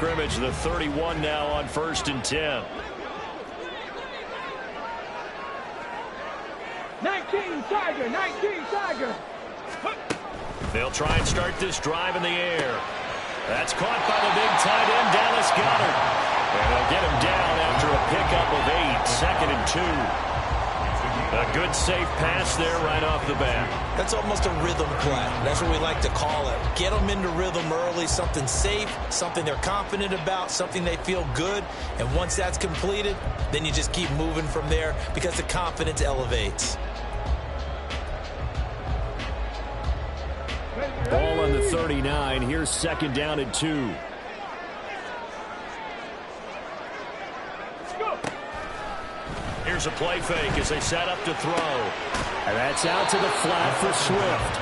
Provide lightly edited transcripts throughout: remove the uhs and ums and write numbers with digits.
scrimmage, the 31 now on 1st and 10. 19 Tiger, 19 Tiger. They'll try and start this drive in the air. That's caught by the big tight end, Dallas Goedert. And they'll get him down after a pickup of 8, 2nd and 2. A good safe pass there right off the bat. That's almost a rhythm play. That's what we like to call it. Get them into rhythm early, something safe, something they're confident about, something they feel good. And once that's completed, then you just keep moving from there because the confidence elevates. Ball on the 39. Here's 2nd down and 2. Here's a play fake as they set up to throw. And that's out to the flat for Swift.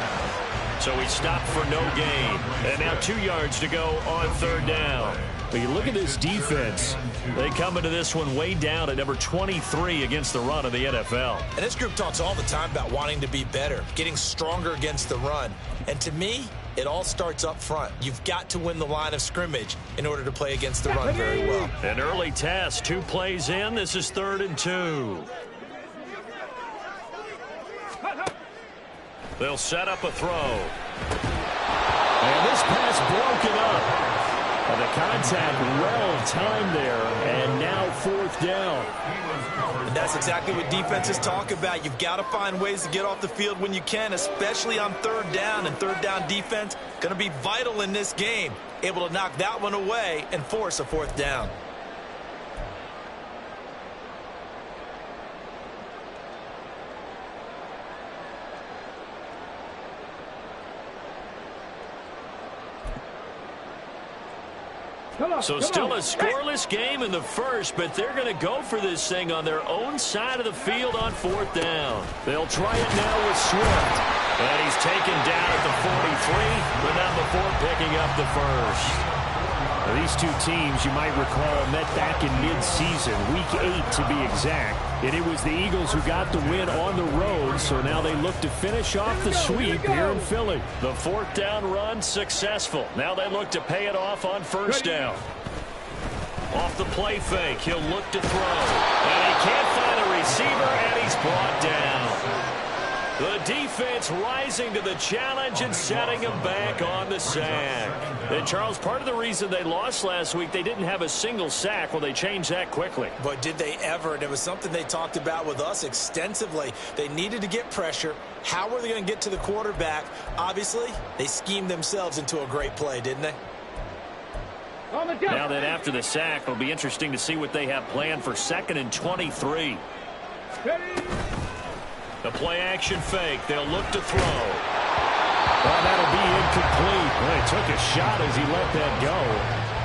So he stopped for no gain. And now 2 yards to go on 3rd down. But you look at this defense. They come into this one way down at number 23 against the run of the NFL. And this group talks all the time about wanting to be better, getting stronger against the run. And to me, it all starts up front. You've got to win the line of scrimmage in order to play against the run very well. An early test, 2 plays in. This is 3rd and 2. They'll set up a throw. And this pass broken up. And the contact well timed there, and now 4th down. And that's exactly what defenses talk about. You've got to find ways to get off the field when you can, especially on 3rd down. And 3rd down defense going to be vital in this game. Able to knock that one away and force a 4th down. So still a scoreless game in the first, but they're going to go for this thing on their own side of the field on 4th down. They'll try it now with Swift. And he's taken down at the 43, but not before picking up the first. Now, these 2 teams, you might recall, met back in mid-season, week 8 to be exact. And it was the Eagles who got the win on the road, so now they look to finish off the sweep here in Philly. The 4th down run successful. Now they look to pay it off on 1st down. Off the play fake, he'll look to throw. And he can't find a receiver, and he's brought down. The defense rising to the challenge and setting him back on the sack. And, Charles, part of the reason they lost last week, they didn't have a single sack. Well, they changed that quickly. But did they ever? And it was something they talked about with us extensively. They needed to get pressure. How were they going to get to the quarterback? Obviously, they schemed themselves into a great play, didn't they? Now that after the sack, it'll be interesting to see what they have planned for 2nd and 23. The play-action fake. They'll look to throw. Well, that'll be incomplete. Well, he took a shot as he let that go.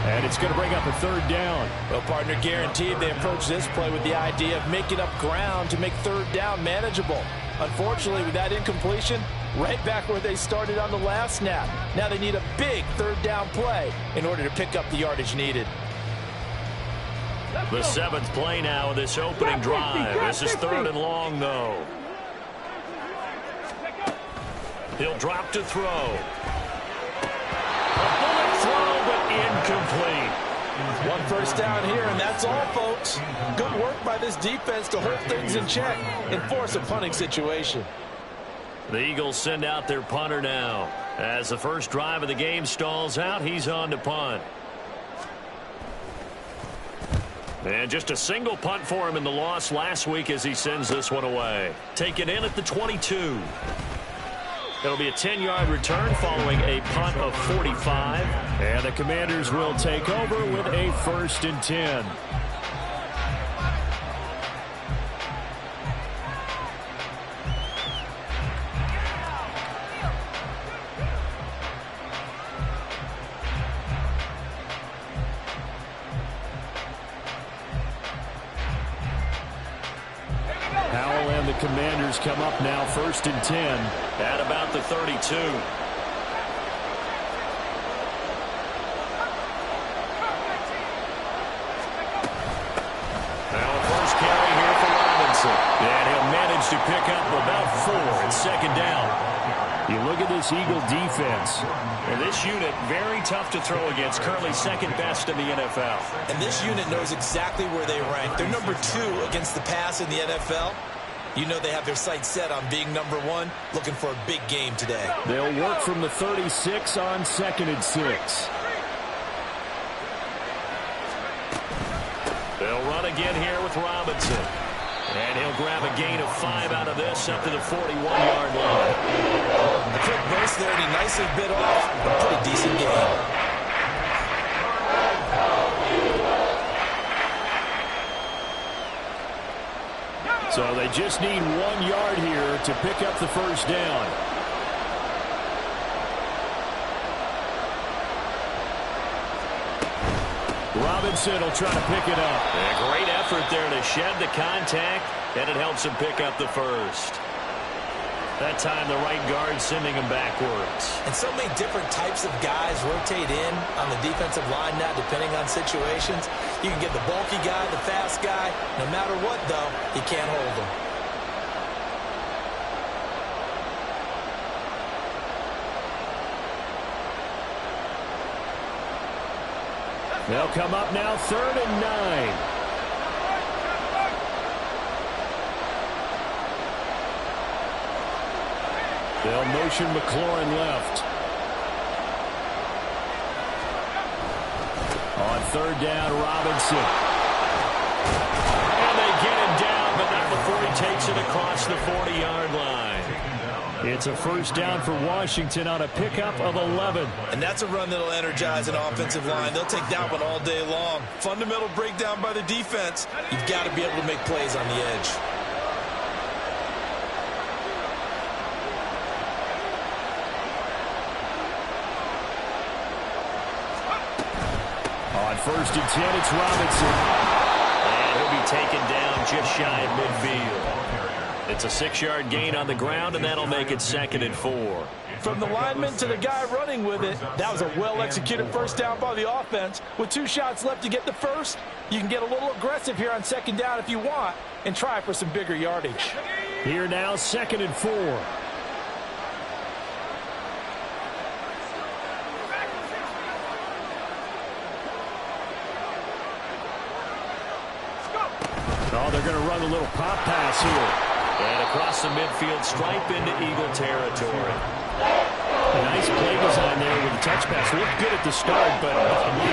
And it's going to bring up a 3rd down. Well, partner, guaranteed they approach this play with the idea of making up ground to make 3rd down manageable. Unfortunately, with that incompletion, right back where they started on the last snap. Now they need a big 3rd down play in order to pick up the yardage needed. The 7th play now of this opening drive. This is 3rd and long, though. He'll drop to throw. A bullet throw, but incomplete. 1 first down here, and that's all, folks. Good work by this defense to hold things in check and force a punting situation. The Eagles send out their punter now. As the first drive of the game stalls out, he's on to punt. And just a single punt for him in the loss last week as he sends this one away. Taken in at the 22. It'll be a 10-yard return following a punt of 45. And the Commanders will take over with a 1st and 10. Howell and the Commanders come up now 1st and 10 at about the 32. Now a first carry here for Robinson. And he'll manage to pick up about 4 at 2nd down. You look at this Eagle defense. And this unit, very tough to throw against, currently second best in the NFL. And this unit knows exactly where they rank. They're number 2 against the pass in the NFL. You know they have their sights set on being number 1, looking for a big game today. They'll work from the 36 on 2nd and 6. They'll run again here with Robinson. And he'll grab a gain of 5 out of this up to the 41-yard line. A quick burst there, and he nicely bit off a pretty decent gain. So they just need 1 yard here to pick up the first down. Robinson will try to pick it up. A great effort there to shed the contact, and it helps him pick up the first. That time the right guard sending him backwards. And so many different types of guys rotate in on the defensive line now, depending on situations. You can get the bulky guy, the fast guy. No matter what, though, he can't hold them. They'll come up now 3rd and 9. They'll motion McLaurin left. On 3rd down, Robinson. And they get him down, but not before he takes it across the 40-yard line. It's a first down for Washington on a pickup of 11. And that's a run that'll energize an offensive line. They'll take that one all day long. Fundamental breakdown by the defense. You've got to be able to make plays on the edge. On 1st and 10, it's Robinson. And he'll be taken down just shy of midfield. It's a 6-yard gain on the ground, and that'll make it 2nd and 4. From the lineman to the guy running with it, that was a well-executed first down by the offense. With 2 shots left to get the first, you can get a little aggressive here on 2nd down if you want and try for some bigger yardage. Here now, 2nd and 4. Oh, they're going to run a little pop pass here. And across the midfield stripe into Eagle territory. A nice play design there with the touch pass. Looked good at the start, but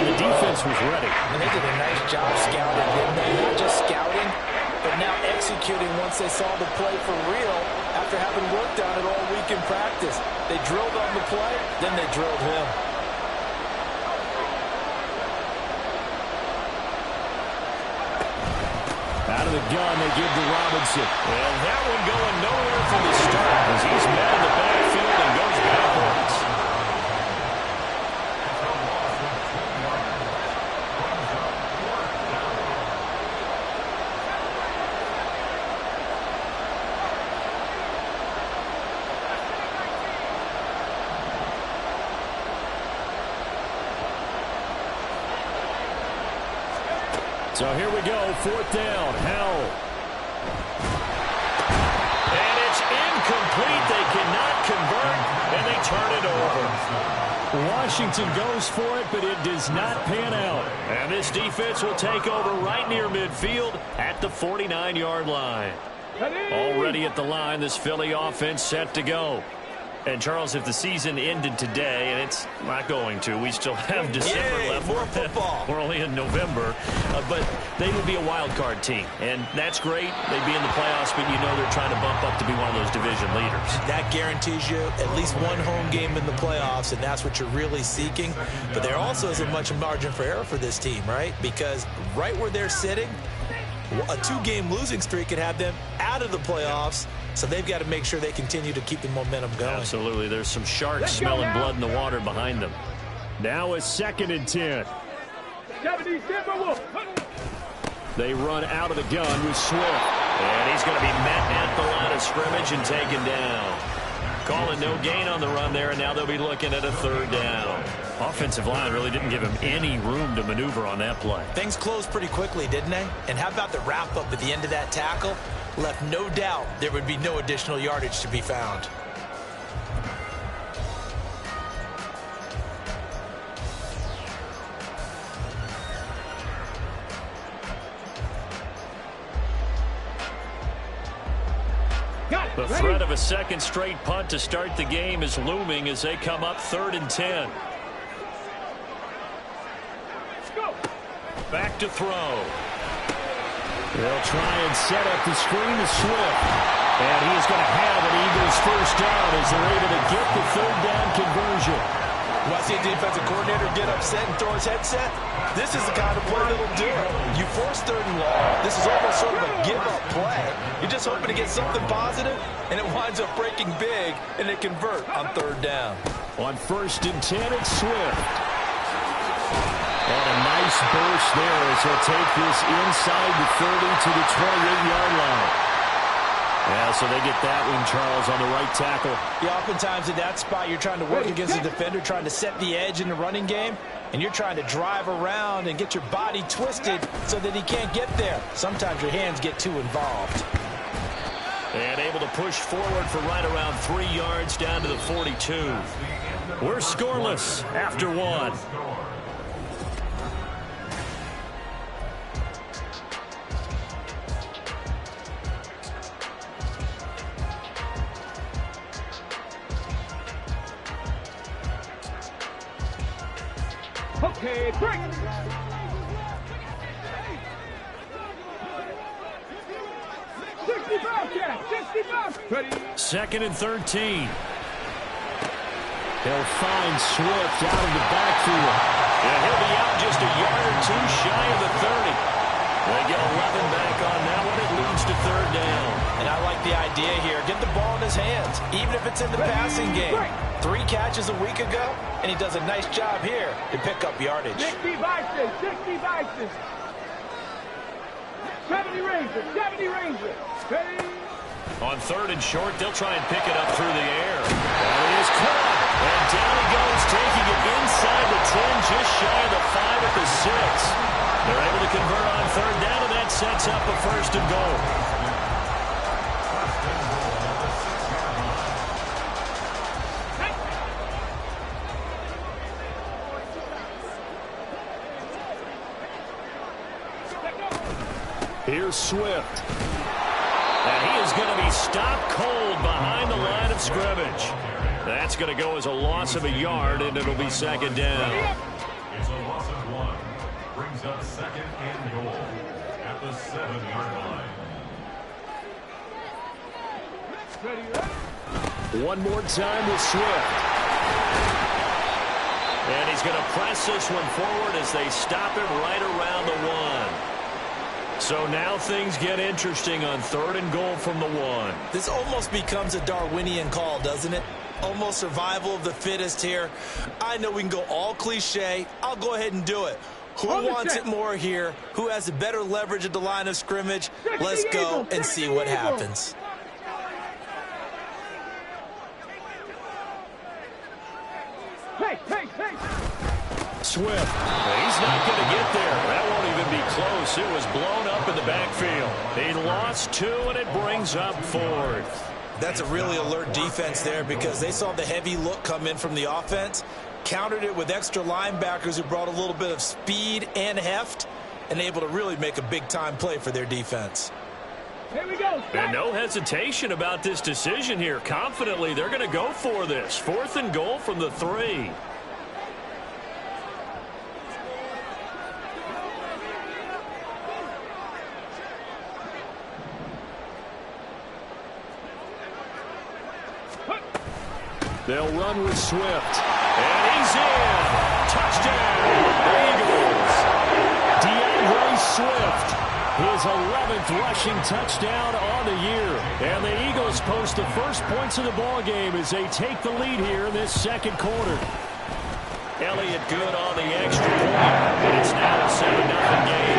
the defense was ready. And they did a nice job scouting, didn't they? Not just scouting, but now executing once they saw the play for real after having worked on it all week in practice. They drilled on the play, then they drilled him. Out of the gun, they give to Robinson. And that one going nowhere from the start as he's met in the backfield and goes backwards. So here we go, 4th down, Howell. And it's incomplete. They cannot convert, and they turn it over. Washington goes for it, but it does not pan out. And this defense will take over right near midfield at the 49-yard line. Already at the line, this Philly offense set to go. And, Charles, if the season ended today, and it's not going to, we still have December left. More football. We're only in November. But they would be a wild card team. And that's great. They'd be in the playoffs, but you know they're trying to bump up to be one of those division leaders. That guarantees you at least one home game in the playoffs, and that's what you're really seeking. But there also isn't much margin for error for this team, right? Because right where they're sitting, a 2-game losing streak could have them out of the playoffs. So they've got to make sure they continue to keep the momentum going. Absolutely. There's some sharks smelling blood in the water behind them. Now a 2nd and 10. They run out of the gun with Swift. And he's going to be met at the line of scrimmage and taken down. Calling no gain on the run there, and now they'll be looking at a 3rd down. Offensive line really didn't give him any room to maneuver on that play. Things closed pretty quickly, didn't they? And how about the wrap-up at the end of that tackle? Left no doubt there would be no additional yardage to be found. The threat of a second straight punt to start the game is looming as they come up 3rd and 10. Back to throw. They'll try and set up the screen to Swift. And he is going to have an Eagles first down as they're able to get the 3rd down conversion. When I see a defensive coordinator get upset and throw his headset, this is the kind of play that'll do it. You force 3rd and long. This is almost sort of a give-up play. You're just hoping to get something positive, and it winds up breaking big, and it convert on 3rd down. On 1st and 10, it's Swift. And a nice burst there as he'll take this inside the 30 to the 28-yard line. Yeah, so they get that one, Charles, on the right tackle. Yeah, oftentimes in that spot, you're trying to work against the defender, trying to set the edge in the running game, and you're trying to drive around and get your body twisted so that he can't get there. Sometimes your hands get too involved. And able to push forward for right around 3 yards down to the 42. We're scoreless after 1. Okay, break. 65, Jack. 65. Ready. 2nd and 13. They'll find Swift out of the backfield. Yeah, he'll be out just a yard or 2 shy of the 30. They get 11 back on that one. It leads to 3rd down. And I like the idea here. Get the ball in his hands, even if it's in the passing game. 3 catches a week ago, and he does a nice job here to pick up yardage. 60 Vices, 60 Vices. 70 Rangers, 70 Rangers. Ready. On 3rd and short, they'll try and pick it up through the air. That is caught. And down he goes, taking it inside the 10, just shy of the 5 at the 6. They're able to convert on 3rd down, and that sets up a 1st and goal. Here's Swift. And he is going to be stopped cold behind the line of scrimmage. That's going to go as a loss of a yard, and it'll be 2nd down. It's a loss of 1. Brings up 2nd and goal at the 7-yard line. One more time with Swift. And he's going to press this one forward as they stop him right around the 1. So now things get interesting on 3rd and goal from the 1. This almost becomes a Darwinian call, doesn't it? Almost survival of the fittest here. I know we can go all cliche. I'll go ahead and do it. Who wants it more here? Who has the better leverage at the line of scrimmage? Let's go and see what happens. Hey, hey, hey. Swift. He's not going to get there. That won't even be close. It was blown up in the backfield. He lost 2, and it brings up 4th. That's a really alert defense there because they saw the heavy look come in from the offense, countered it with extra linebackers who brought a little bit of speed and heft, and able to really make a big-time play for their defense. Here we go. And no hesitation about this decision here. Confidently, they're going to go for this. 4th and goal from the 3. They'll run with Swift. And he's in. Touchdown, Eagles. Llroe Swift, his 11th rushing touchdown on the year. And the Eagles post the first points of the ball game as they take the lead here in this 2nd quarter. Elliott good on the extra point. And it's now a 7-0 game.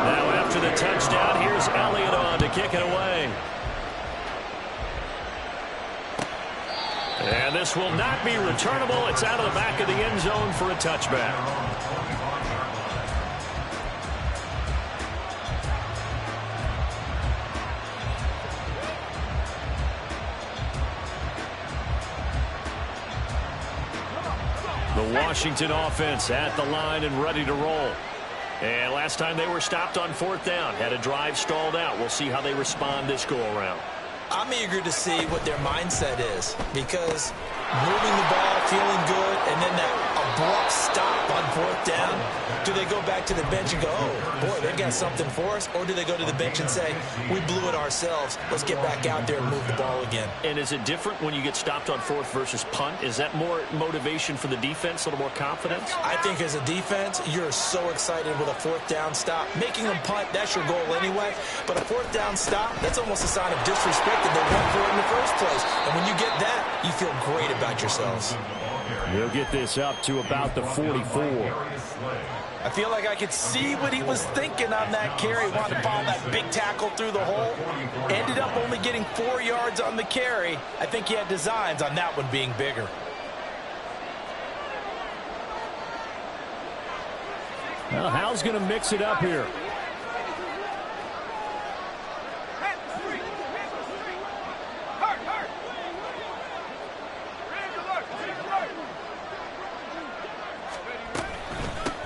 Now after the touchdown, here's Elliott on to kick it away. And this will not be returnable. It's out of the back of the end zone for a touchback. The Washington offense at the line and ready to roll. And last time they were stopped on 4th down, had a drive stalled out. We'll see how they respond this go-around. I'm eager to see what their mindset is, because moving the ball, feeling good, and then that abrupt stop on 4th down. Do they go back to the bench and go, oh, boy, they've got something for us? Or do they go to the bench and say, we blew it ourselves, let's get back out there and move the ball again? And is it different when you get stopped on 4th versus punt? Is that more motivation for the defense, a little more confidence? I think as a defense, you're so excited with a 4th down stop. Making them punt, that's your goal anyway. But a 4th down stop, that's almost a sign of disrespect that they went for it in the first place. And when you get that, you feel great about yourselves. He'll get this up to about the 44. I feel like I could see what he was thinking on that carry. Wanted to follow that big tackle through the hole. Ended up only getting 4 yards on the carry. I think he had designs on that one being bigger. Well, Hal's going to mix it up here.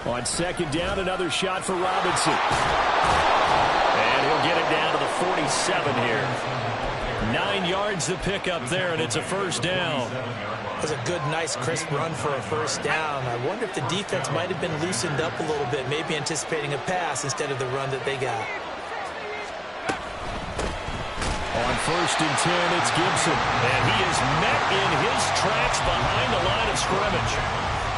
On 2nd down, another shot for Robinson. And he'll get it down to the 47 here. 9 yards to pick up there, and it's a 1st down. It was a good, nice, crisp run for a 1st down. I wonder if the defense might have been loosened up a little bit, maybe anticipating a pass instead of the run that they got. On 1st and 10, it's Gibson. And he is met in his tracks behind the line of scrimmage.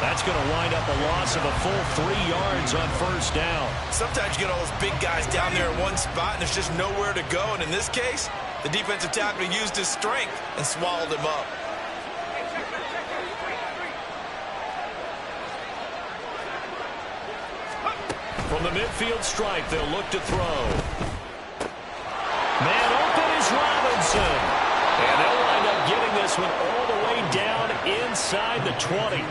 That's going to wind up a loss of a full 3 yards on 1st down. Sometimes you get all those big guys down there in one spot, and there's just nowhere to go. And in this case, the defensive tackle used his strength and swallowed him up. From the midfield stripe, they'll look to throw. Man open is Robinson. And they'll wind up getting this one all the way down inside the 20.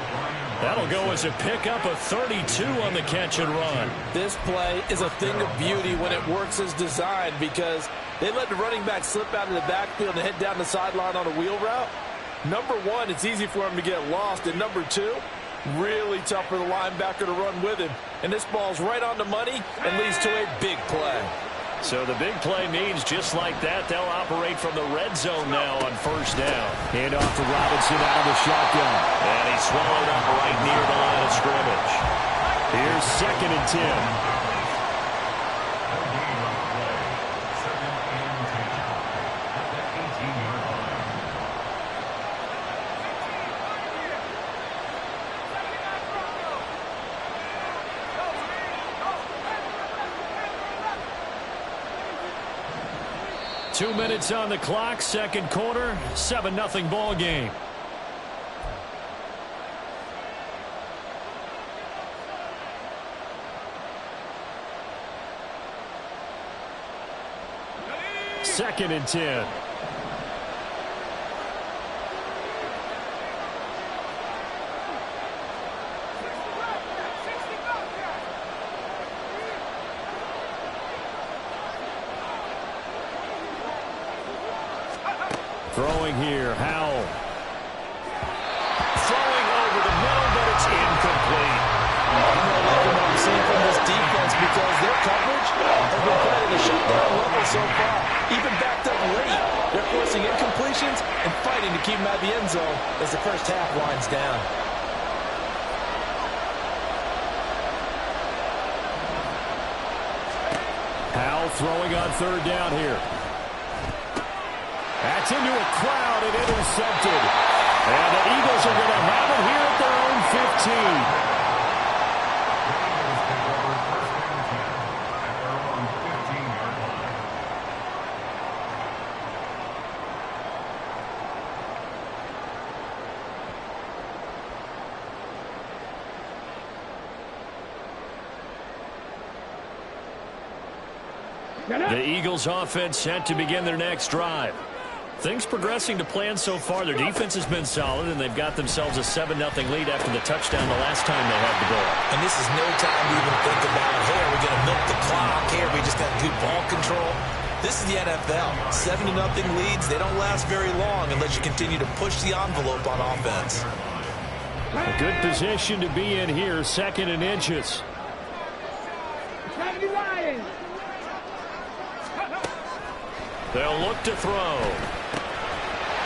That'll go as a pickup of 32 on the catch and run. This play is a thing of beauty when it works as designed, because they let the running back slip out of the backfield and head down the sideline on a wheel route. Number one, it's easy for him to get lost. And number two, really tough for the linebacker to run with him. And this ball's right on the money and leads to a big play. So the big play means just like that, they'll operate from the red zone now on 1st down. Hand off to Robinson out of the shotgun. And he's swallowed up right near the line of scrimmage. Here's 2nd and 10. 2 minutes on the clock, 2nd quarter, 7-0 ball game. Second and 10. Throwing here, Howell. Throwing over the middle, but it's incomplete. I'm not liking what I'm seeing from this defense, because their coverage has been played at a shutdown level so far. Even backed up late, they're forcing incompletions and fighting to keep them out of the end zone as the first half winds down. Howell throwing on 3rd down here. That's into a crowd and intercepted. And the Eagles are going to have it here at their own 15. The Eagles offense set to begin their next drive. Things progressing to plan so far. Their defense has been solid, and they've got themselves a 7-0 lead after the touchdown the last time they had the ball. And this is no time to even think about, hey, are we going to milk the clock? Hey, are we just got good ball control? This is the NFL. 7-0 leads, they don't last very long unless you continue to push the envelope on offense. A good position to be in here, 2nd and inches. They'll look to throw.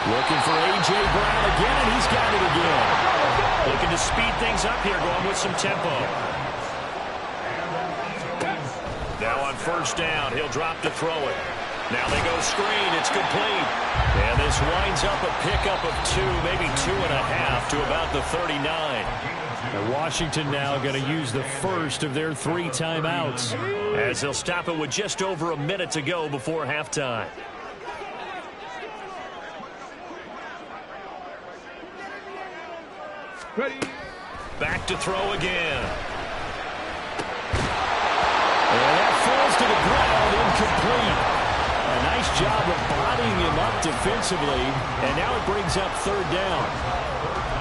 Looking for A.J. Brown again, and he's got it again. Looking to speed things up here, going with some tempo. Now on first down, he'll drop to throw it. Now they go screen. It's complete. And this winds up a pickup of 2, maybe 2.5 to about the 39. And Washington now going to use the first of their 3 timeouts, as they'll stop it with just over a minute to go before halftime. Ready. Back to throw again. And that falls to the ground, incomplete. A nice job of bodying him up defensively, and now it brings up third down.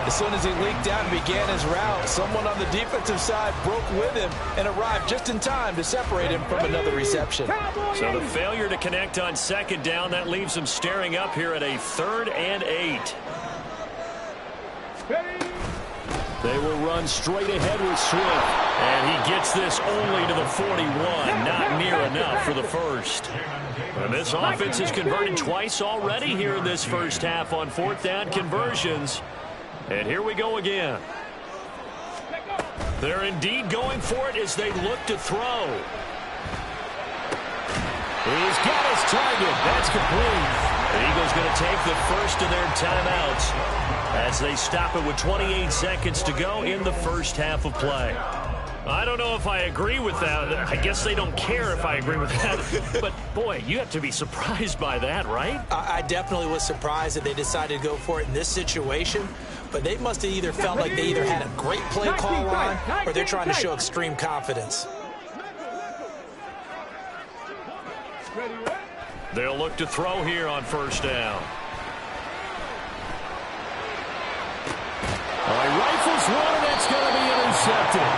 As soon as he leaked out and began his route, someone on the defensive side broke with him and arrived just in time to separate him from another reception. So the failure to connect on second down, that leaves him staring up here at a 3rd and 8. They will run straight ahead with Swift. And he gets this only to the 41. Not near enough for the first. And this offense has converted twice already here in this first half on 4th down conversions. And here we go again. They're indeed going for it as they look to throw. He's got his target. That's complete. The Eagles going to take the first of their timeouts as they stop it with 28 seconds to go in the first half of play. I don't know if I agree with that. I guess they don't care if I agree with that. But, boy, you have to be surprised by that, right? I definitely was surprised that they decided to go for it in this situation. But they must have either felt like they either had a great play call on or they're trying to show extreme confidence. They'll look to throw here on first down. He rifles one, and that's going to be intercepted.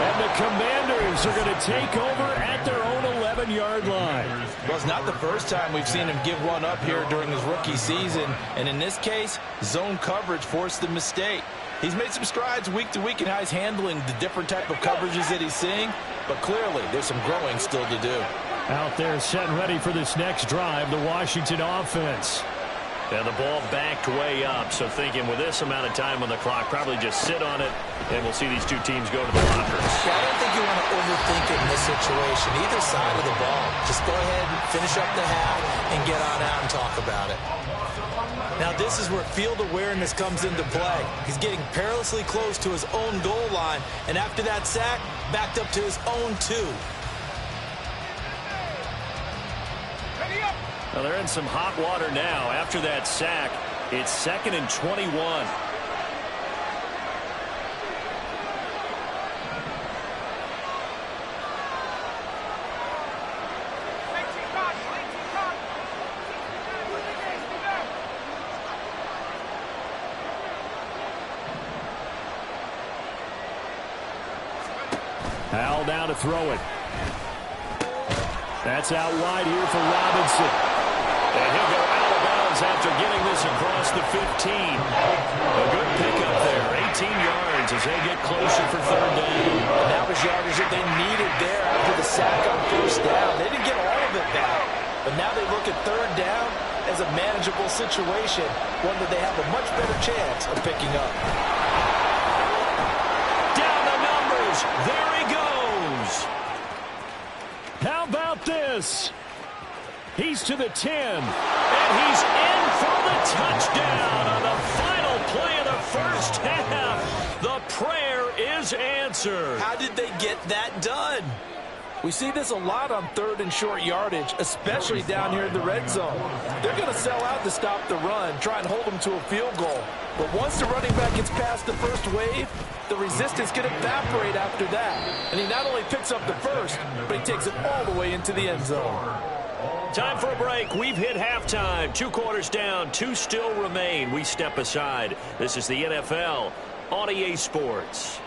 And the Commanders are going to take over at their own 11-yard line. Well, it's not the first time we've seen him give one up here during his rookie season. And in this case, zone coverage forced the mistake. He's made some strides week to week in how he's handling the different type of coverages that he's seeing. But clearly, there's some growing still to do. Out there set and ready for this next drive, the Washington offense. And the ball backed way up, so thinking with this amount of time on the clock, probably just sit on it, and we'll see these two teams go to the lockers. Yeah, I don't think you want to overthink it in this situation, either side of the ball. Just go ahead and finish up the half and get on out and talk about it. Now, this is where field awareness comes into play. He's getting perilously close to his own goal line, and after that sack, backed up to his own 2. Well, they're in some hot water now. After that sack, it's 2nd and 21. Al now to throw it. That's out wide here for Robinson. And he'll go out of bounds after getting this across the 15. A good pickup there. 18 yards as they get closer for 3rd down. And that was yardage that they needed there after the sack on first down. They didn't get all of it back. But now they look at 3rd down as a manageable situation, one that they have a much better chance of picking up. Down the numbers. There he goes. How about this? He's to the 10. And he's in for the touchdown on the final play of the first half. The prayer is answered. How did they get that done? We see this a lot on 3rd and short yardage, especially down here in the red zone. They're going to sell out to stop the run, try and hold them to a field goal. But once the running back gets past the first wave, the resistance can evaporate after that. And he not only picks up the first, but he takes it all the way into the end zone. Time for a break. We've hit halftime. 2 quarters down. 2 still remain. We step aside. This is the NFL on EA Sports.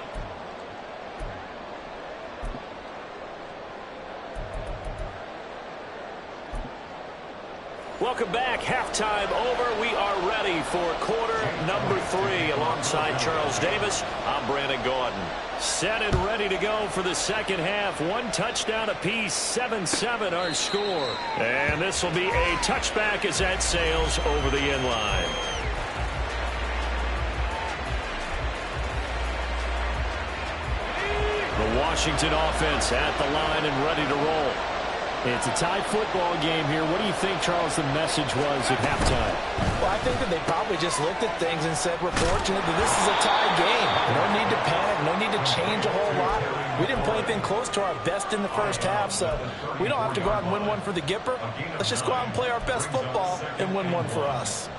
Welcome back. Halftime over. We are ready for quarter number 3. Alongside Charles Davis, I'm Brandon Gordon. Set and ready to go for the second half. 1 touchdown apiece, 7-7 our score. And this will be a touchback as that sails over the end line. The Washington offense at the line and ready to roll. It's a tied football game here. What do you think, Charles, the message was at halftime? Well, I think that they probably just looked at things and said, we're fortunate that this is a tie game. No need to panic. No need to change a whole lot. We didn't play anything close to our best in the first half, so we don't have to go out and win one for the Gipper. Let's just go out and play our best football and win one for us.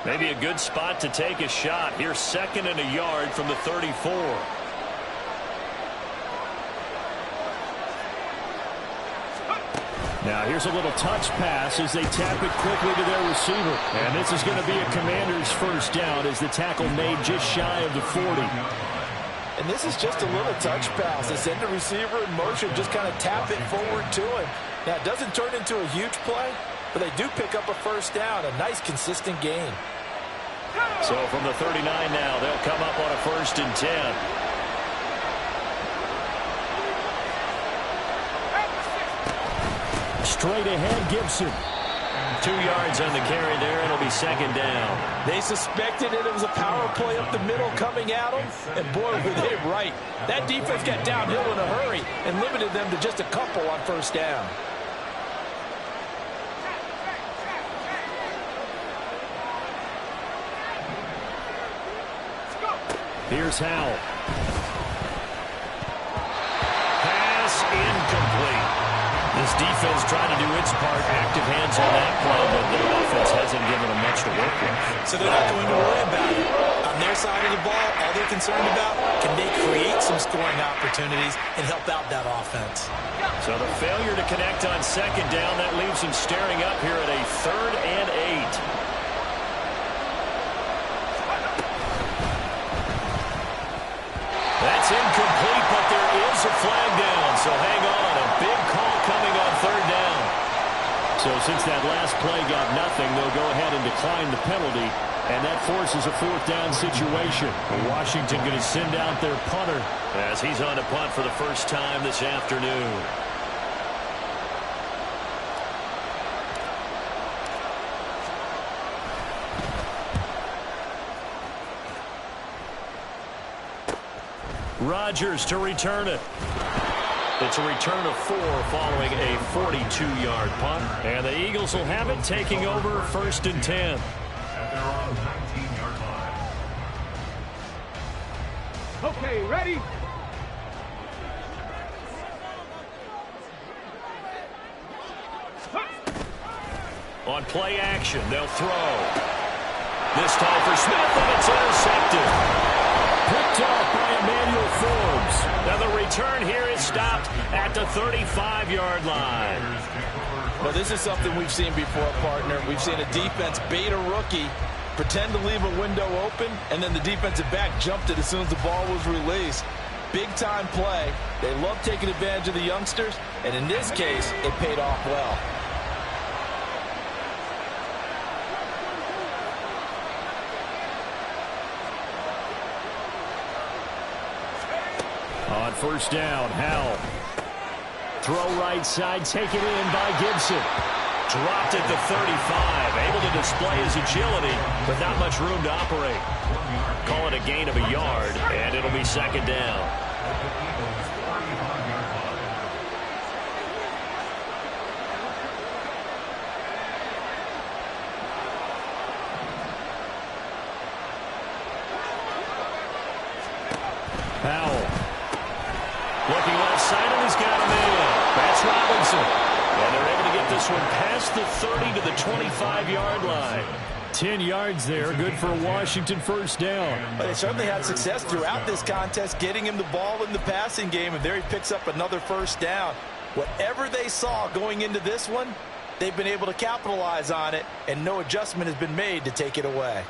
Maybe a good spot to take a shot. Here's 2nd and a yard from the 34. Now here's a little touch pass as they tap it quickly to their receiver. And this is going to be a Commander's first down as the tackle made just shy of the 40. And this is just a little touch pass. They send the receiver in motion, just kind of tap it forward to him. Now it doesn't turn into a huge play, but they do pick up a first down, a nice consistent gain. So from the 39 now, they'll come up on a 1st and 10. Straight ahead, Gibson. 2 yards on the carry there. It'll be 2nd down. They suspected it was a power play up the middle coming at them, and boy, were they right. That defense got downhill in a hurry and limited them to just a couple on 1st down. Here's Howell. Pass incomplete. This defense trying to do its part. Active hands on that play, but the offense hasn't given them much to work with. So they're not going to worry about it. On their side of the ball, all they're concerned about, can they create some scoring opportunities and help out that offense? So the failure to connect on 2nd down, that leaves them staring up here at a 3rd and 8. That's incomplete, but there is a flag down, so hang on. A big call coming on 3rd down. So since that last play got nothing, they'll go ahead and decline the penalty, and that forces a 4th down situation. Washington going to send out their punter as he's on to punt for the first time this afternoon. Rodgers to return it. It's a return of 4 following a 42-yard punt. And the Eagles will have it, taking over 1st and 10. At their own 19-yard line. Okay, ready? On play action, they'll throw. This time for Smith, and it's intercepted. picked off by Emmanuel Forbes. Now the return here is stopped at the 35-yard line. Well, this is something we've seen before, partner. We've seen a defense bait a rookie, pretend to leave a window open, and then the defensive back jumped it as soon as the ball was released. Big-time play. They love taking advantage of the youngsters, and in this case, it paid off well. On first down, Howell. Throw right side, taken in by Gibson. Dropped at the 35, able to display his agility, but not much room to operate. Call it a gain of a yard, and it'll be second down. Howell. Looking left side, and he's got him in. That's Robinson. And they're able to get this one past the 30 to the 25-yard line. 10 yards there, good for a Washington first down. But they certainly had success throughout this contest, getting him the ball in the passing game, and there he picks up another first down. Whatever they saw going into this one, they've been able to capitalize on it, and no adjustment has been made to take it away.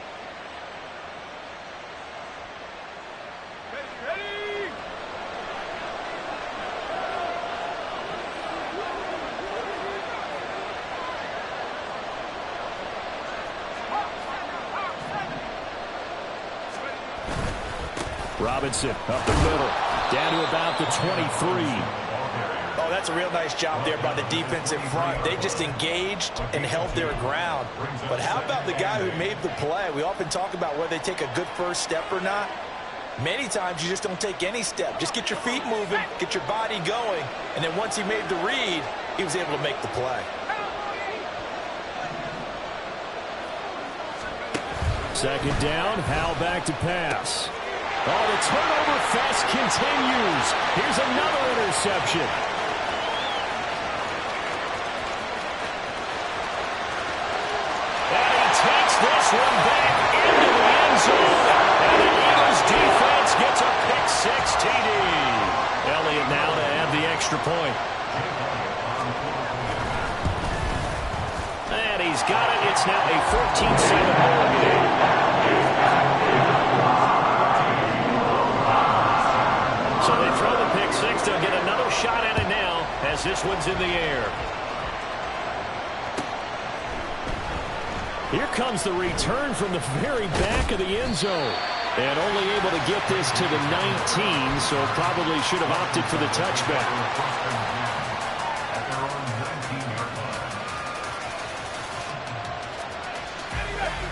Robinson up the middle, down to about the 23. Oh, that's a real nice job there by the defense in front. They just engaged and held their ground. But how about the guy who made the play? We often talk about whether they take a good first step or not. Many times you just don't take any step. Just get your feet moving, get your body going, and then once he made the read, he was able to make the play. Second down, Howell back to pass. Oh, the turnover fest continues. Here's another interception. And he takes this one back into the end zone. And the Eagles defense gets a pick-6 TD. Elliott now to add the extra point. And he's got it. It's now a 14-7 ball game. So they throw the pick-6. They'll get another shot at it now as this one's in the air. Here comes the return from the very back of the end zone. And only able to get this to the 19, so probably should have opted for the touchback.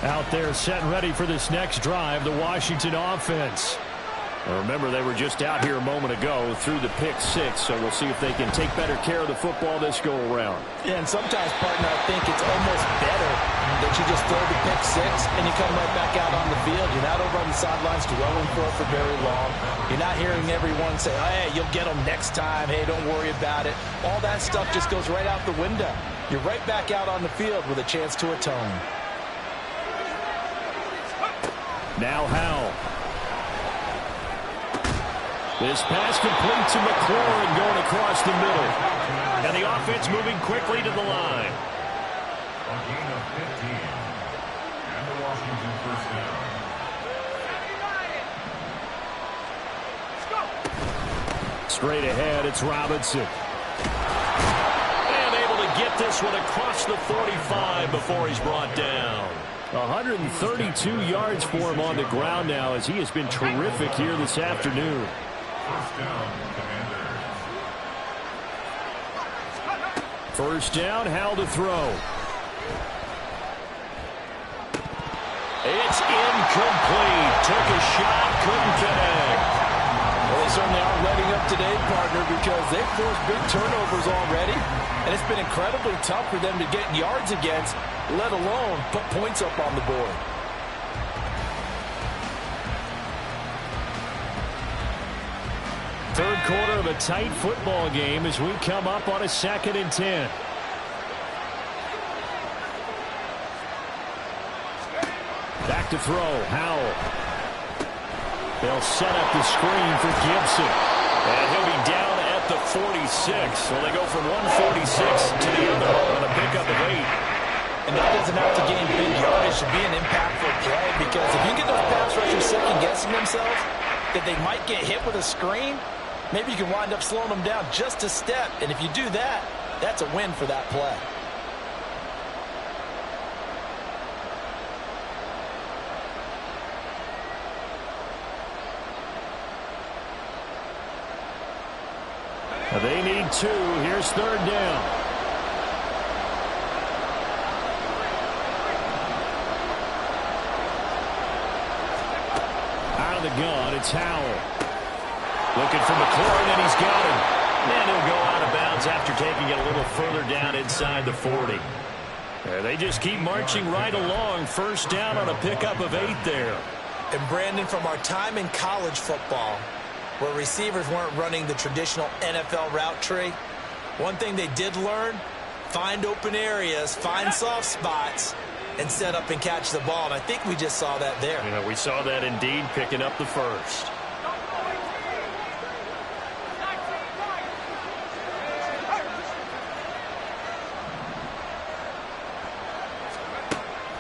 Out there set and ready for this next drive, the Washington offense. Remember, they were just out here a moment ago through the pick-6, so we'll see if they can take better care of the football this go-around. Yeah, and sometimes, partner, I think it's almost better that you just throw the pick-6 and you come right back out on the field. You're not over on the sidelines dwelling for very long. You're not hearing everyone say, oh, hey, you'll get them next time. Hey, don't worry about it. All that stuff just goes right out the window. You're right back out on the field with a chance to atone. Now Howell. This pass complete to McLaurin going across the middle. And the offense moving quickly to the line. A gain of 15. And the Washington first down. Straight ahead, it's Robinson. And able to get this one across the 45 before he's brought down. 132 yards for him on the ground now as he has been terrific here this afternoon. First down, Commanders. First down, Howell to throw. It's incomplete. Took a shot, couldn't connect. Well, they certainly are letting up today, partner, because they've forced big turnovers already, and it's been incredibly tough for them to get yards against, let alone put points up on the board. Third quarter of a tight football game as we come up on a 2nd and 10. Back to throw, Howell. They'll set up the screen for Gibson. And he'll be down at the 46. So they go from 146 to the other on a pickup of 8. And that doesn't have to gain big yardage to be an impactful play, because if you get those pass rushers second-guessing themselves that they might get hit with a screen, maybe you can wind up slowing them down just a step. And if you do that, that's a win for that play. They need 2. Here's 3rd down. Out of the gun, it's Howell. Looking for McLaurin, and he's got him. And he'll go out of bounds after taking it a little further down inside the 40. They just keep marching right along. First down on a pickup of 8 there. And Brandon, from our time in college football, where receivers weren't running the traditional NFL route tree, one thing they did learn, find open areas, find soft spots, and set up and catch the ball. And I think we just saw that there. Yeah, we saw that indeed, picking up the first.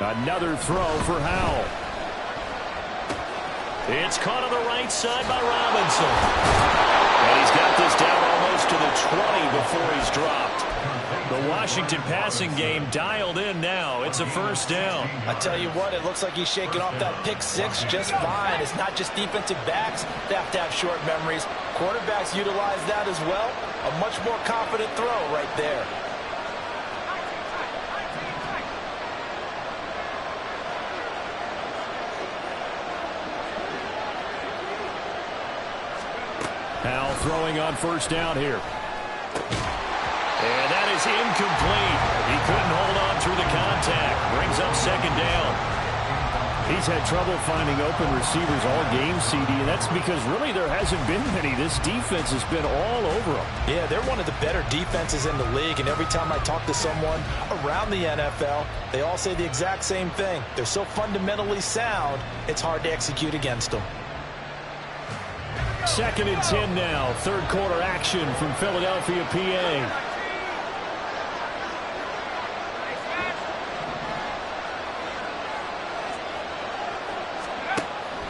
Another throw for Howell. It's caught on the right side by Robinson. And he's got this down almost to the 20 before he's dropped. The Washington passing game dialed in now. It's a first down. I tell you what, it looks like he's shaking off that pick six just fine. It's not just defensive backs that have to have short memories. Quarterbacks utilize that as well. A much more confident throw right there. Howell throwing on first down here. And that is incomplete. He couldn't hold on through the contact. Brings up second down. He's had trouble finding open receivers all game, CD, and that's because really there hasn't been many. This defense has been all over them. Yeah, they're one of the better defenses in the league, and every time I talk to someone around the NFL, they all say the exact same thing. They're so fundamentally sound, it's hard to execute against them. 2nd and 10 now. Third quarter action from Philadelphia, PA.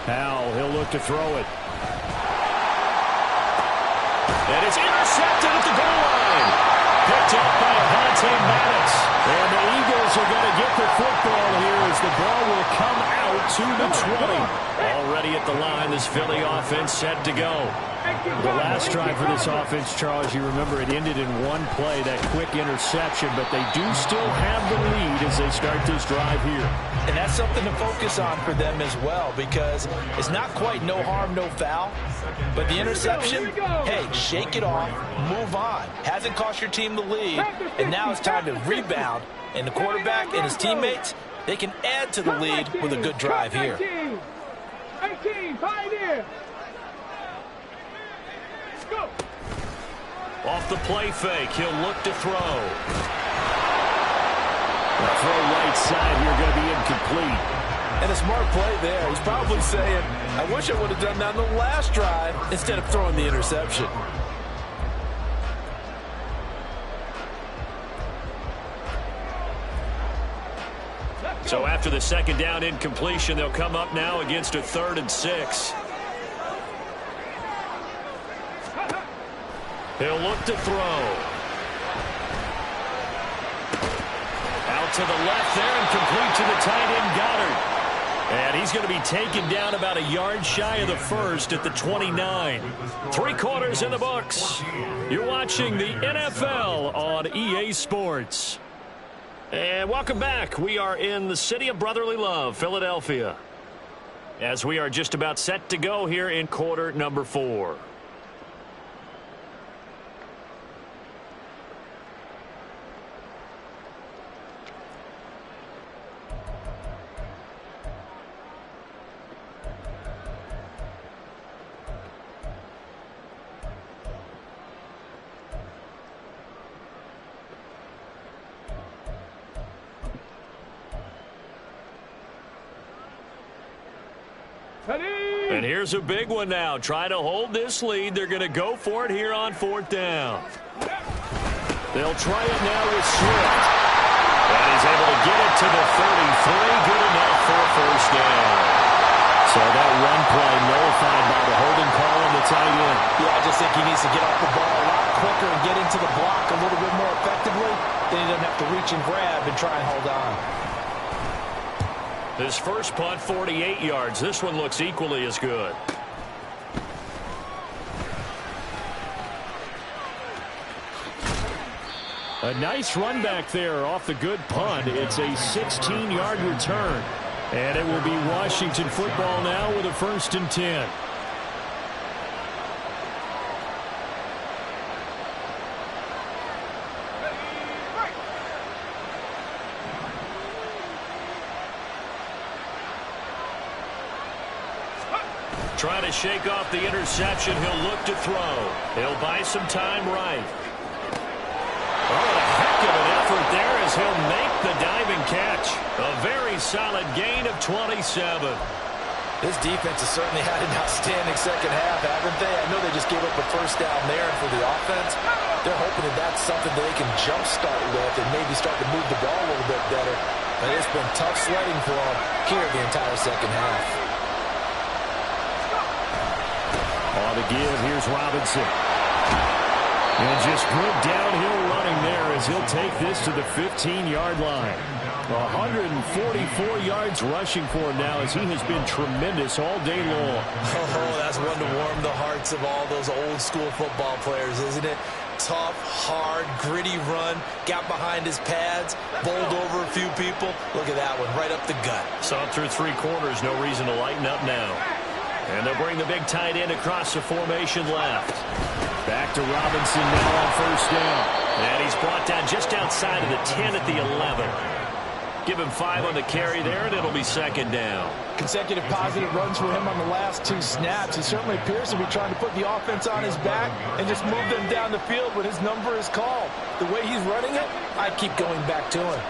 Howell, he'll look to throw it. And it's intercepted at the goal line. Picked up by Madden. And the Eagles are going to get the football here as the ball will come out to the 20. Already at the line, this Philly offense set to go. The last drive for this offense, Charles, you remember it ended in one play, that quick interception, but they do still have the lead as they start this drive here. And that's something to focus on for them as well, because it's not quite no harm, no foul, but the interception, hey, shake it off, move on. Hasn't cost your team the lead, and now it's time to rebound, and the quarterback and his teammates, they can add to the lead with a good drive here. 18, Pioneer. Go. Off the play fake, he'll look to throw. The throw right side here going to be incomplete. And a smart play there. He's probably saying, I wish I would have done that on the last drive instead of throwing the interception. So after the second down incompletion, they'll come up now against a 3rd and 6. He'll look to throw. Out to the left there and complete to the tight end Goddard. And he's going to be taken down about a yard shy of the first at the 29. 3 quarters in the books. You're watching the NFL on EA Sports. And welcome back. We are in the city of brotherly love, Philadelphia, as we are just about set to go here in quarter number 4. And here's a big one now. Trying to hold this lead. They're going to go for it here on 4th down. They'll try it now with Swift. And he's able to get it to the 33. Good enough for a first down. So that run play nullified by the holding call on the tight end. Yeah, I just think he needs to get off the ball a lot quicker and get into the block a little bit more effectively. Then he doesn't have to reach and grab and try and hold on. His first punt, 48 yards. This one looks equally as good. A nice run back there off the good punt. It's a 16-yard return. And it will be Washington football now with a 1st and 10. Trying to shake off the interception. He'll look to throw. He'll buy some time right. Oh, a heck of an effort there as he'll make the diving catch. A very solid gain of 27. This defense has certainly had an outstanding second half, haven't they? I know they just gave up a first down there, and for the offense, they're hoping that that's something that they can jumpstart with and maybe start to move the ball a little bit better. But it's been tough sledding for them here the entire second half. On the give, here's Robinson. And just good downhill running there as he'll take this to the 15-yard line. 144 yards rushing for him now as he has been tremendous all day long. Oh, that's one to warm the hearts of all those old-school football players, isn't it? Tough, hard, gritty run, got behind his pads, bowled over a few people. Look at that one, right up the gut. Saw through 3 quarters, no reason to lighten up now. And they'll bring the big tight end across the formation left. Back to Robinson now on first down. And he's brought down just outside of the 10 at the 11. Give him 5 on the carry there, and it'll be second down. Consecutive positive runs for him on the last 2 snaps. He certainly appears to be trying to put the offense on his back and just move them down the field when his number is called. The way he's running it, I keep going back to him.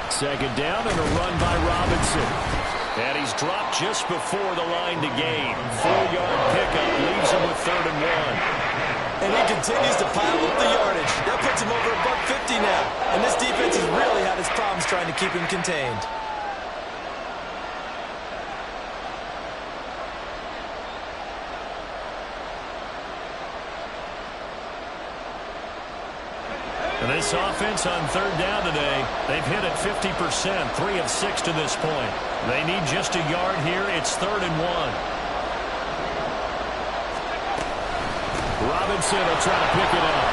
Second down and a run by Robinson. And he's dropped just before the line to gain. 4-yard pickup leaves him with 3rd and 1. And he continues to pile up the yardage. That puts him over $150 now. And this defense has really had its problems trying to keep him contained. And this offense on 3rd down today, they've hit it 50%, 3 of 6 to this point. They need just a yard here. It's 3rd and 1. Robinson will try to pick it up.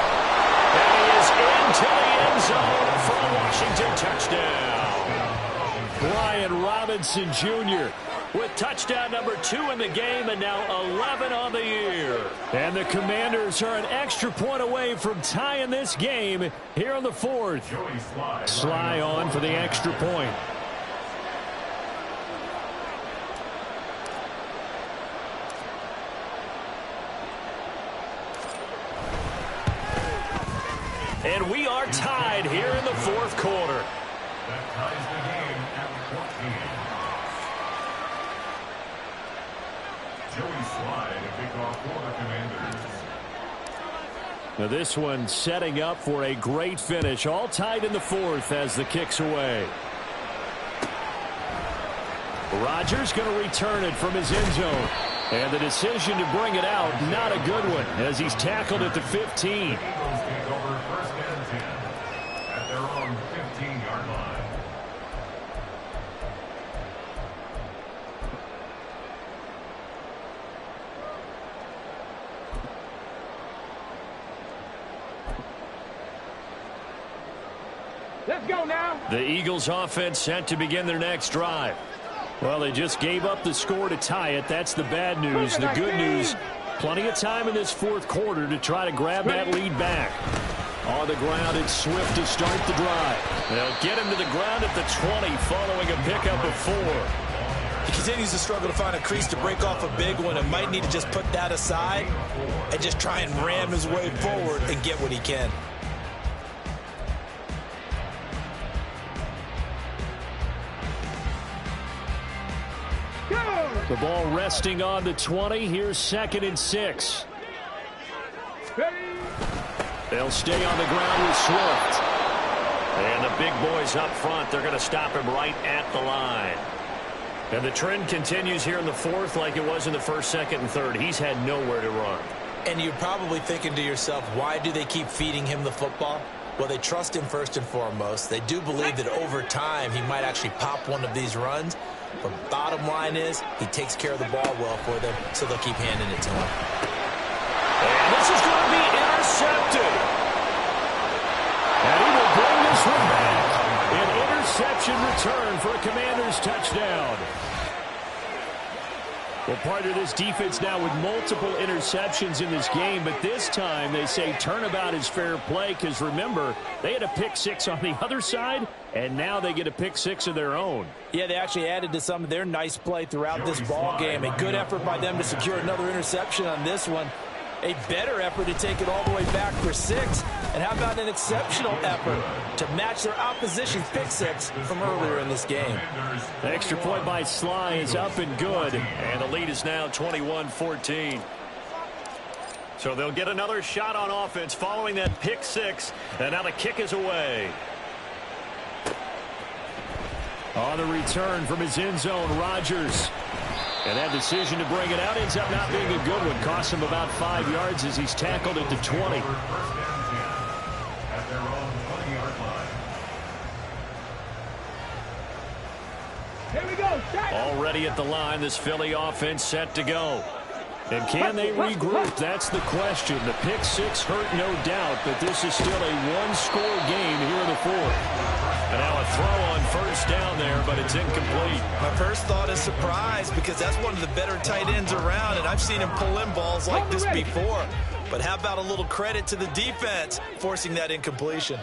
And he is into the end zone for a Washington touchdown. Brian Robinson Jr. with touchdown number 2 in the game and now 11 on the year. And the Commanders are an extra point away from tying this game here on the 4th. Sly on for the extra point. And we are tied here in the 4th quarter. That ties the game at 14. Joey Slye to kick off for the Commanders. Now this one setting up for a great finish. All tied in the 4th as the kick's away. Rodgers going to return it from his end zone. And the decision to bring it out, not a good one, as he's tackled at the 15. Eagles take over 1st and 10 at their own 15-yard line. Let's go now. The Eagles offense set to begin their next drive. Well, they just gave up the score to tie it. That's the bad news. The good news, plenty of time in this 4th quarter to try to grab that lead back. On the ground, it's Swift to start the drive. They'll get him to the ground at the 20 following a pickup of 4. He continues to struggle to find a crease to break off a big one and might need to just put that aside and just try and ram his way forward and get what he can. The ball resting on the 20. Here's 2nd and 6. They'll stay on the ground with Swift. And the big boys up front, they're going to stop him right at the line. And the trend continues here in the 4th like it was in the 1st, 2nd, and 3rd. He's had nowhere to run. And you're probably thinking to yourself, why do they keep feeding him the football? Well, they trust him first and foremost. They do believe that over time he might actually pop one of these runs. But bottom line is he takes care of the ball well for them, so they'll keep handing it to him. And this is going to be intercepted. And he will bring this one back. An interception return for a Commanders touchdown. Well, part of this defense now with multiple interceptions in this game, but this time they say turnabout is fair play because, remember, they had a pick 6 on the other side, and now they get a pick 6 of their own. Yeah, they actually added to some of their nice play throughout this ball game. A good effort by them to secure another interception on this one. A better effort to take it all the way back for 6. And how about an exceptional effort to match their opposition's pick 6 from earlier in this game. The extra point by Sly is up and good. And the lead is now 21-14. So they'll get another shot on offense following that pick 6. And now the kick is away. On the return from his end zone, Rodgers. And that decision to bring it out ends up not being a good one. Costs him about 5 yards as he's tackled at the 20. Already at the line, this Philly offense set to go. And can they regroup? That's the question. The pick six hurt, no doubt, but this is still a one-score game here in the fourth. And now a throw on first down there, but it's incomplete. My first thought is surprise, because that's one of the better tight ends around, and I've seen him pull in balls like this before. But how about a little credit to the defense forcing that incompletion?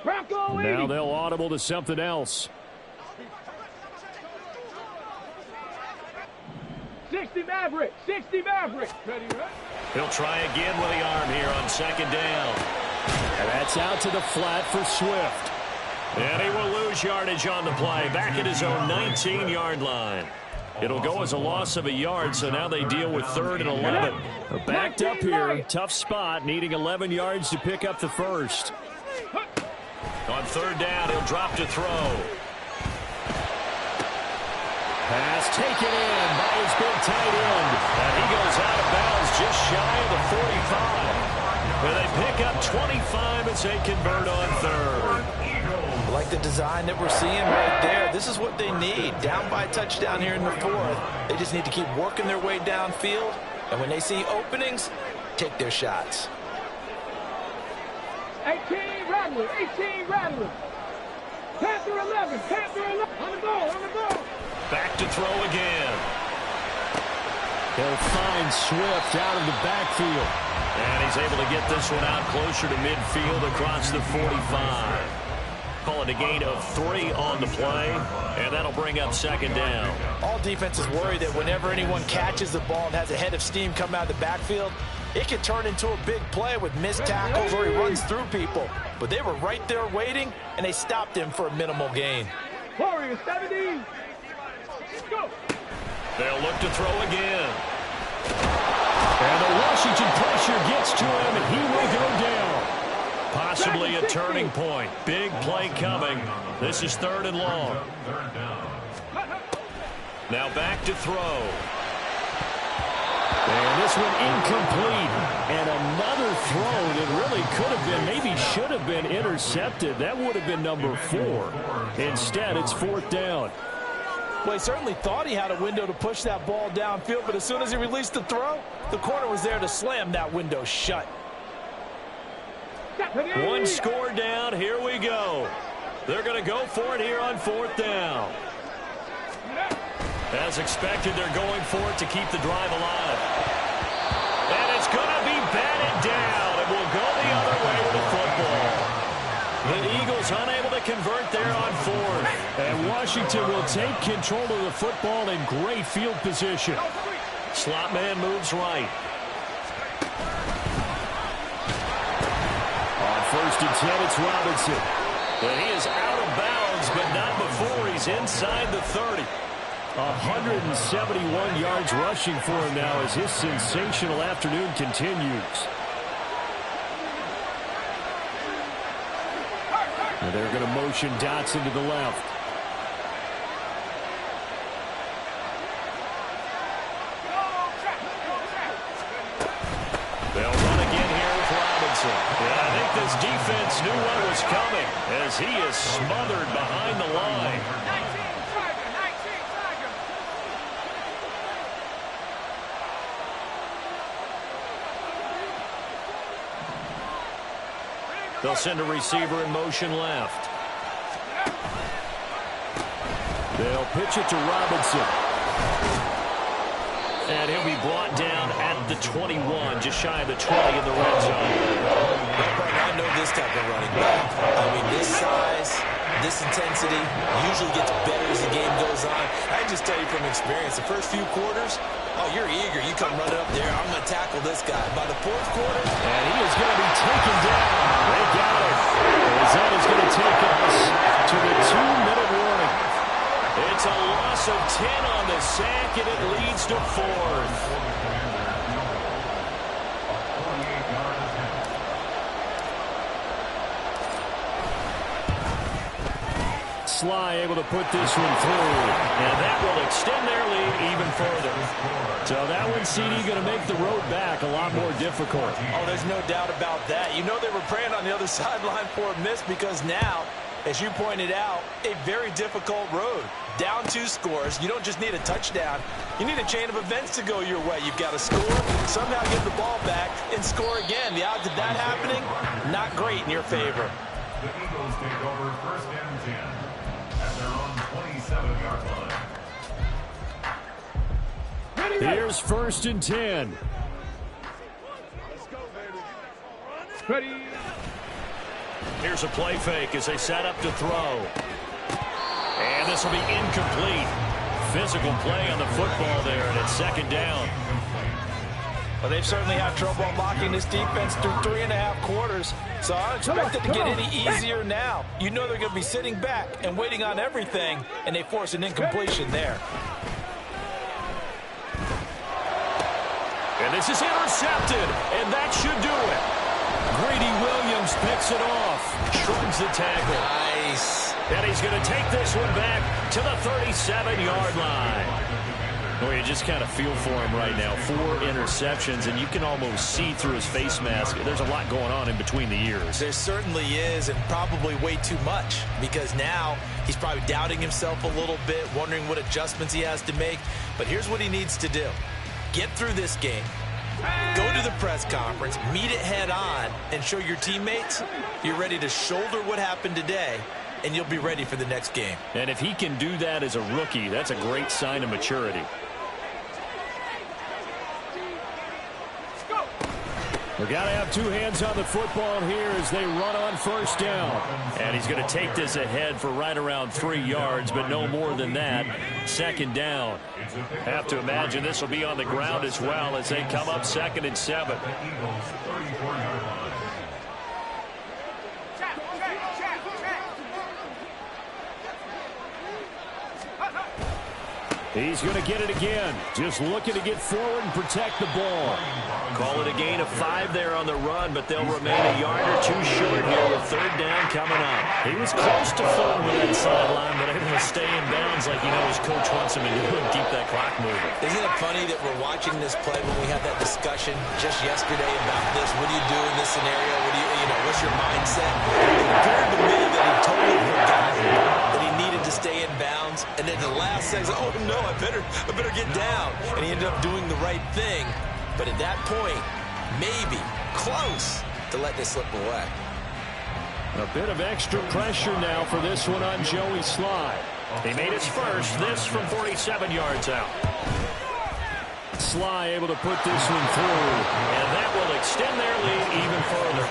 Now they'll audible to something else. 60 Maverick, 60 Maverick. Ready, right? He'll try again with the arm here on second down. And that's out to the flat for Swift. And he will lose yardage on the play, back at his own 19-yard line. It'll go as a loss of a yard, so now they deal with 3rd and 11. They're backed up here, tough spot, needing 11 yards to pick up the first. On 3rd down, he'll drop to throw. Pass taken in by his big tight end. And he goes out of bounds just shy of the 45. Where they pick up 25 as they convert on 3rd. I like the design that we're seeing right there. This is what they need. Down by a touchdown here in the 4th. They just need to keep working their way downfield. And when they see openings, take their shots. 18 Rattler, 18 Rattler. Panther 11, Panther 11. On the ball, on the ball. Back to throw again. He'll find Swift out of the backfield. And he's able to get this one out closer to midfield across the 45. Call it a gain of 3 on the play, and that'll bring up second down. All defenses worry that whenever anyone catches the ball and has a head of steam come out of the backfield, it can turn into a big play with missed tackles or he runs through people. But they were right there waiting, and they stopped him for a minimal gain. Warriors 70. Go. They'll look to throw again. And the Washington pressure gets to him, and he will go down. Possibly a turning point. Big play coming. This is 3rd and long. Now back to throw. And this one incomplete. And another throw that really could have been, maybe should have been intercepted. That would have been number 4. Instead, it's 4th down. Well, he certainly thought he had a window to push that ball downfield, but as soon as he released the throw, the corner was there to slam that window shut. One score down. Here we go. They're going to go for it here on 4th down. As expected, they're going for it to keep the drive alive. And it's going to be batted down. It will go the other way with the football. The Eagles unable to convert there on 4th. And Washington will take control of the football in great field position. Slot man moves right. On 1st and 10, it's Robinson. And he is out of bounds, but not before he's inside the 30. 171 yards rushing for him now as his sensational afternoon continues. And they're going to motion Dotson to the left. They'll run again here with Robinson. Yeah, I think this defense knew what was coming as he is smothered behind the line. They'll send a receiver in motion left. They'll pitch it to Robinson. And he'll be brought down at the 21, just shy of the 20 in the red zone. I know this type of running back. I mean, this size, this intensity usually gets better as the game goes on. I just tell you from experience, the first few quarters, oh, you're eager. You come running up there. I'm going to tackle this guy. By the 4th quarter, and he is going to be taken down. They got it. As that is going to take us to the 2-minute warning. It's a loss of 10 on the sack, and it leads to 4th. Sly able to put this one through, and that will extend their lead even further. So that one, CD, going to make the road back a lot more difficult. Oh, there's no doubt about that. You know they were praying on the other sideline for a miss because now As you pointed out, a very difficult road. Down 2 scores. You don't just need a touchdown. You need a chain of events to go your way. You've got to score, somehow get the ball back, and score again. The odds of that happening, not great in your favor. The Eagles take over 1st and 10 at their own 27-yard line. Here's 1st and 10. Ready. Here's a play fake as they set up to throw. And this will be incomplete. Physical play on the football there, and it's 2nd down. Well, they've certainly had trouble unlocking this defense through 3.5 quarters, so I don't expect it to get any easier now. You know they're going to be sitting back and waiting on everything, and they force an incompletion there. And this is intercepted, and that should do it. Greedy Williams picks it off, shrugs the tackle. Nice. And he's going to take this one back to the 37-yard line. Well, you just kind of feel for him right now. 4 interceptions, and you can almost see through his face mask. There's a lot going on in between the ears. There certainly is, and probably way too much, because now he's probably doubting himself a little bit, wondering what adjustments he has to make. But here's what he needs to do. Get through this game. Go to the press conference, meet it head on, and show your teammates you're ready to shoulder what happened today, and you'll be ready for the next game. And if he can do that as a rookie, that's a great sign of maturity. We got to have 2 hands on the football here as they run on 1st down. And he's going to take this ahead for right around 3 yards, but no more than that. 2nd down. Have to imagine this will be on the ground as well as they come up 2nd and 7. The Eagles' 34-yard line. He's going to get it again. Just looking to get forward and protect the ball. Call it a gain of 5 there on the run, but they'll remain a yard or 2 short here with 3rd down coming up. He was close to falling with that sideline, but able to stay in bounds like you know his coach wants him to do and keep that clock moving. Isn't it funny that we're watching this play when we had that discussion just yesterday about this? What do you do in this scenario? What do you know, what's your mindset? It appeared to me that he totally forgot that he needed to stay in bounds, and then the last second, oh no, I better get down. And he ended up doing the right thing. But at that point, maybe close to letting it slip away. A bit of extra pressure now for this one on Joey Sly. He made his first, this from 47 yards out. Sly able to put this one through. And that will extend their lead even further.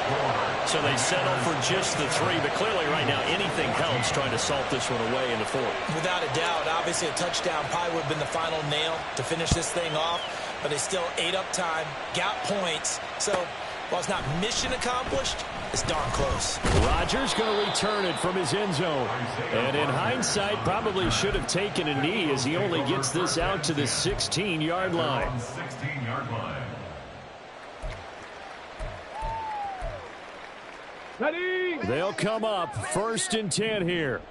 So they settle for just the 3, but clearly right now anything helps trying to salt this one away in the 4th. Without a doubt, obviously a touchdown probably would have been the final nail to finish this thing off, but they still ate up time, got points. So while it's not mission accomplished, it's darn close. Rodgers going to return it from his end zone. And in hindsight, probably should have taken a knee as he only gets this out to the 16-yard line. 16-yard line. Ready. They'll come up 1st and 10 here.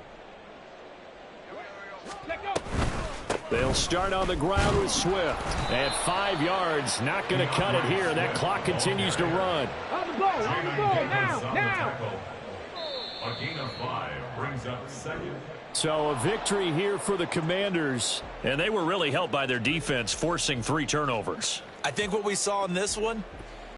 They'll start on the ground with Swift. At 5 yards, not going to cut it here. That clock continues to run. On the ball, now. A gain of 5 brings up 2nd. So a victory here for the Commanders. And they were really helped by their defense forcing 3 turnovers. I think what we saw in this one